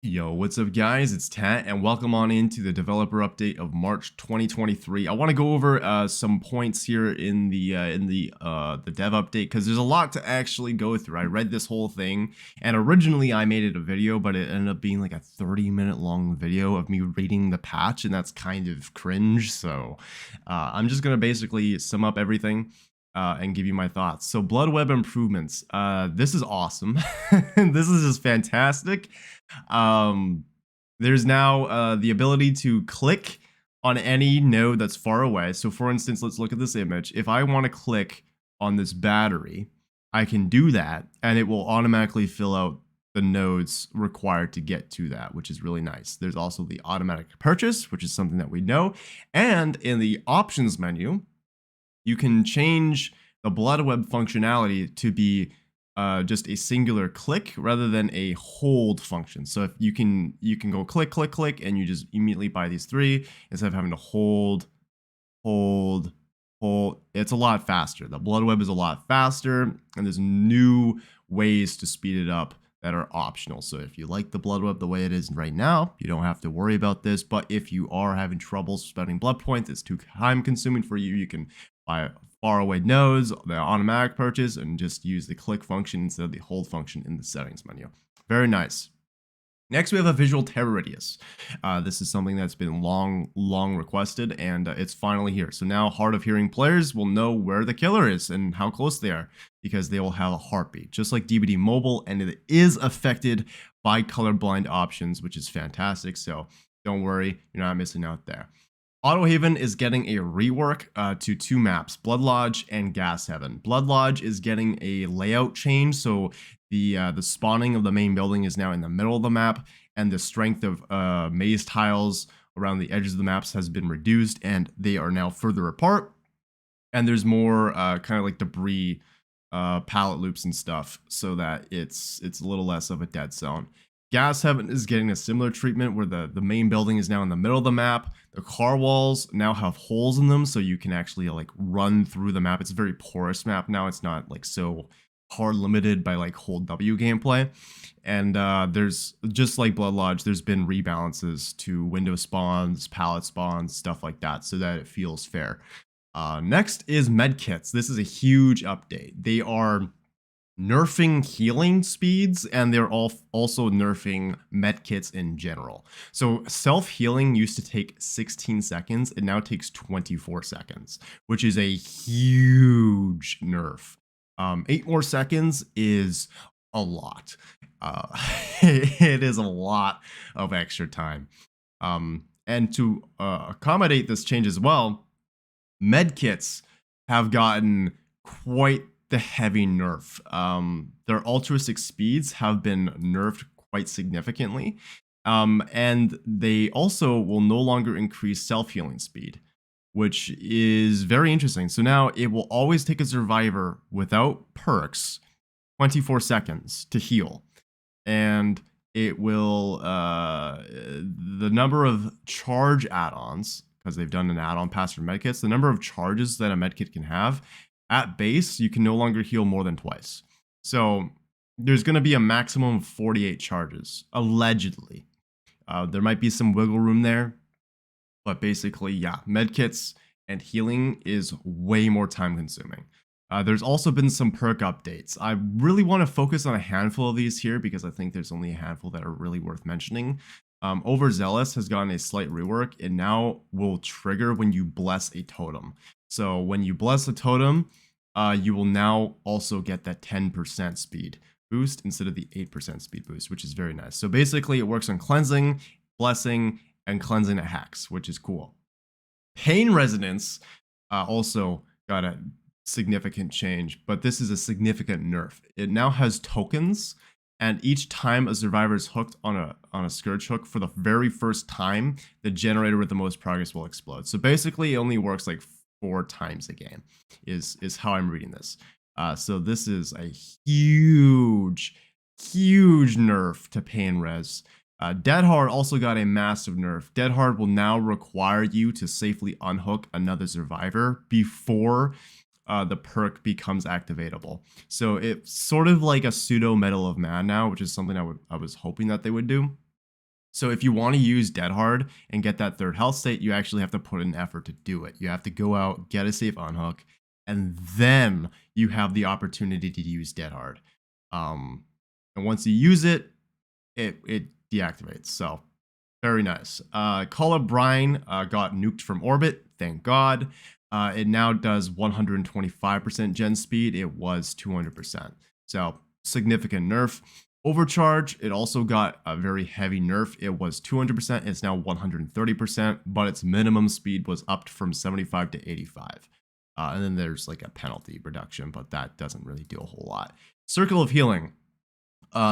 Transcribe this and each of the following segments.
Yo, what's up guys? It's Tat and welcome on into the developer update of March 2023. I want to go over some points here in the dev update because there's a lot to actually go through. I read this whole thing and originally I made it a video, but it ended up being like a 30-minute long video of me reading the patch, and that's kind of cringe. So I'm just gonna basically sum up everything and give you my thoughts. So blood web improvements. This is awesome. This is just fantastic. Um, there's now the ability to click on any node that's far away. So for instance, let's look at this image. If I want to click on this battery, I can do that and it will automatically fill out the nodes required to get to that, which is really nice. There's also the automatic purchase, which is something that we know. And in the options menu, you can change the blood web functionality to be just a singular click rather than a hold function. So if you can go click, click, click, and you just immediately buy these three instead of having to hold, hold, hold. It's a lot faster. The blood web is a lot faster, and there's new ways to speed it up that are optional. So if you like the blood web the way it is right now, you don't have to worry about this. But if you are having trouble spending blood points, it's too time consuming for you, you can buy far away nodes, the automatic purchase, and just use the click function instead of the hold function in the settings menu. Very nice. Next, we have a visual terror radius. This is something that's been long requested, and it's finally here. So now hard of hearing players will know where the killer is and how close they are, because they will have a heartbeat, just like DBD Mobile, and it is affected by colorblind options, which is fantastic. So don't worry, you're not missing out there. Autohaven is getting a rework to two maps, Blood Lodge and Gas Heaven. Blood Lodge is getting a layout change, so the spawning of the main building is now in the middle of the map, and the strength of maze tiles around the edges of the maps has been reduced, and they are now further apart. And there's more kind of like debris pallet loops and stuff, so that it's a little less of a dead zone. Gas Heaven is getting a similar treatment where the main building is now in the middle of the map. The car walls now have holes in them, so you can actually like run through the map. It's a very porous map now. It's not like so hard limited by like hold W gameplay. And there's, just like Blood Lodge, there's been rebalances to window spawns, pallet spawns, stuff like that, so that it feels fair. Next is medkits. This is a huge update. They are nerfing healing speeds, and they're also nerfing medkits in general. So self-healing used to take 16 seconds, it now takes 24 seconds, which is a huge nerf. 8 more seconds is a lot. It is a lot of extra time. And to accommodate this change as well, medkits have gotten quite the heavy nerf. Their altruistic speeds have been nerfed quite significantly. And they also will no longer increase self-healing speed, which is very interesting. So now it will always take a survivor without perks 24 seconds to heal. And it will, the number of charge add-ons, because they've done an add-on pass for medkits, the number of charges that a medkit can have at base, you can no longer heal more than twice. So there's going to be a maximum of 48 charges, allegedly. There might be some wiggle room there, but basically, yeah, medkits and healing is way more time consuming. There's also been some perk updates. I really want to focus on a handful of these here because I think there's only a handful that are really worth mentioning. Overzealous has gotten a slight rework. It now will trigger when you bless a totem. So when you bless a totem, you will now also get that 10% speed boost instead of the 8% speed boost, which is very nice. So basically it works on cleansing, blessing, and cleansing at hacks, which is cool. Pain resonance also got a significant change, but this is a significant nerf. It now has tokens, and each time a survivor is hooked on a Scourge Hook for the very first time, the generator with the most progress will explode. So basically it only works like 4 times a game is how I'm reading this. So this is a huge nerf to pain res. Dead Hard also got a massive nerf. Dead Hard will now require you to safely unhook another survivor before the perk becomes activatable. So it's sort of like a pseudo Medal of Man now, which is something I was hoping that they would do. So if you want to use Dead Hard and get that third health state, you actually have to put in effort to do it. You have to go out, get a safe unhook, and then you have the opportunity to use Dead Hard. And once you use it, it deactivates. So very nice. Call Up Brine got nuked from orbit. Thank God. It now does 125% gen speed. It was 200%. So significant nerf. Overcharge, it also got a very heavy nerf. It was 200%. It's now 130%, but its minimum speed was upped from 75 to 85. And then there's like a penalty reduction, but that doesn't really do a whole lot. Circle of Healing.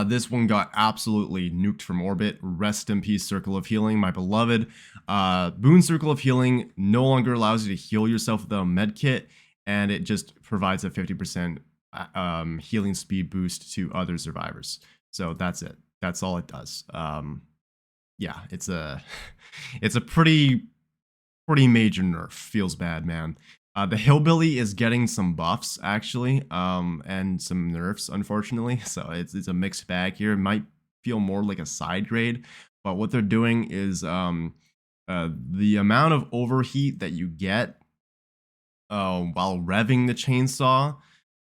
This one got absolutely nuked from orbit. Rest in peace, Circle of Healing, my beloved. Boon Circle of Healing no longer allows you to heal yourself with a med kit, and it just provides a 50% healing speed boost to other survivors. So that's it. That's all it does. Yeah, it's a pretty major nerf. Feels bad, man. The Hillbilly is getting some buffs actually, and some nerfs, unfortunately. So it's a mixed bag here. It might feel more like a side grade, but what they're doing is the amount of overheat that you get while revving the chainsaw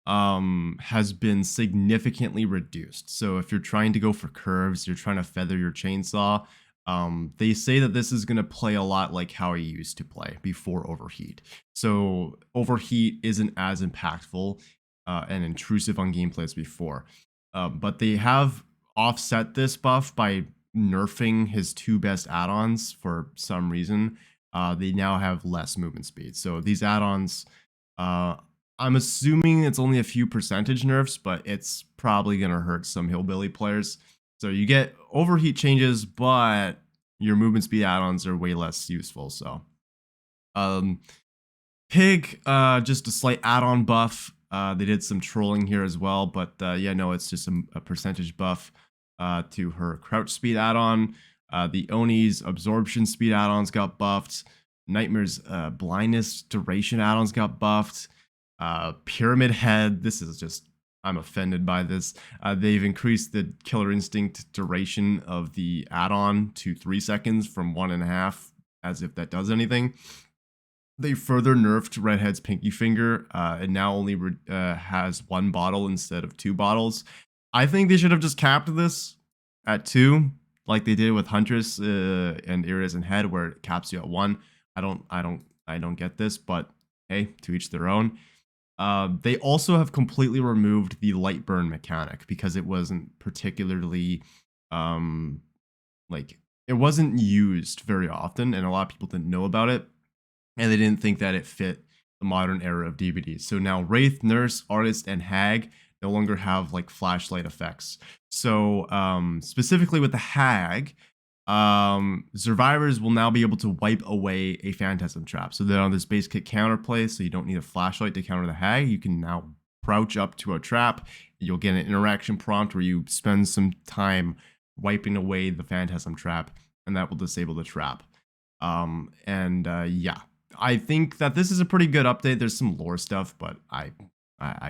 has been significantly reduced. So if you're trying to go for curves, you're trying to feather your chainsaw, they say that this is going to play a lot like how I used to play before overheat. So overheat isn't as impactful and intrusive on gameplay as before. But they have offset this buff by nerfing his two best add-ons for some reason. They now have less movement speed. So these add-ons, I'm assuming it's only a few percentage nerfs, but it's probably going to hurt some Hillbilly players. So you get overheat changes, but your movement speed add-ons are way less useful. So Pig, just a slight add-on buff. They did some trolling here as well, but yeah, no, it's just a percentage buff to her crouch speed add-on. The Oni's absorption speed add-ons got buffed. Nightmare's blindness duration add-ons got buffed. Pyramid Head, this is just, I'm offended by this. They've increased the Killer Instinct duration of the add-on to 3 seconds from 1.5, as if that does anything. They further nerfed Redhead's Pinky Finger. It now only has 1 bottle instead of 2 bottles. I think they should have just capped this at 2, like they did with Huntress and Iris and Head, where it caps you at 1. I don't get this, but hey, to each their own. They also have completely removed the light burn mechanic because it wasn't particularly like, it wasn't used very often, and a lot of people didn't know about it, and they didn't think that it fit the modern era of DVDs. So now Wraith, Nurse, Artist, and Hag no longer have like flashlight effects. So specifically with the Hag, survivors will now be able to wipe away a phantasm trap. So they're on this base kit counterplay, so you don't need a flashlight to counter the Hag. You can now crouch up to a trap. You'll get an interaction prompt where you spend some time wiping away the phantasm trap, and that will disable the trap. Yeah, I think that this is a pretty good update. There's some lore stuff, but I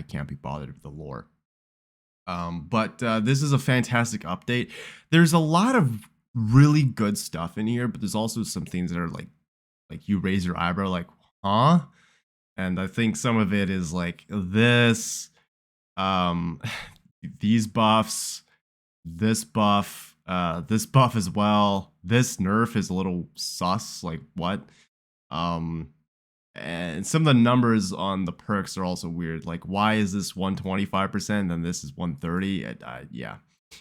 can't be bothered with the lore. But this is a fantastic update. There's a lot of really good stuff in here, but there's also some things that are like you raise your eyebrow like, huh? And I think some of it is like this, these buffs, this buff as well. This nerf is a little sus, like what? And some of the numbers on the perks are also weird. Like, why is this 125% and then this is 130? Yeah,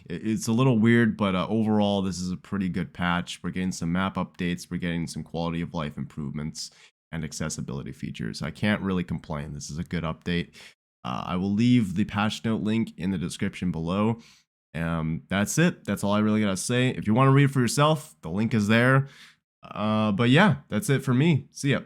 it's a little weird, but overall, this is a pretty good patch. We're getting some map updates. We're getting some quality of life improvements and accessibility features. I can't really complain. This is a good update. I will leave the patch note link in the description below. That's it. That's all I really gotta say. If you want to read it for yourself, the link is there. But yeah, that's it for me. See ya.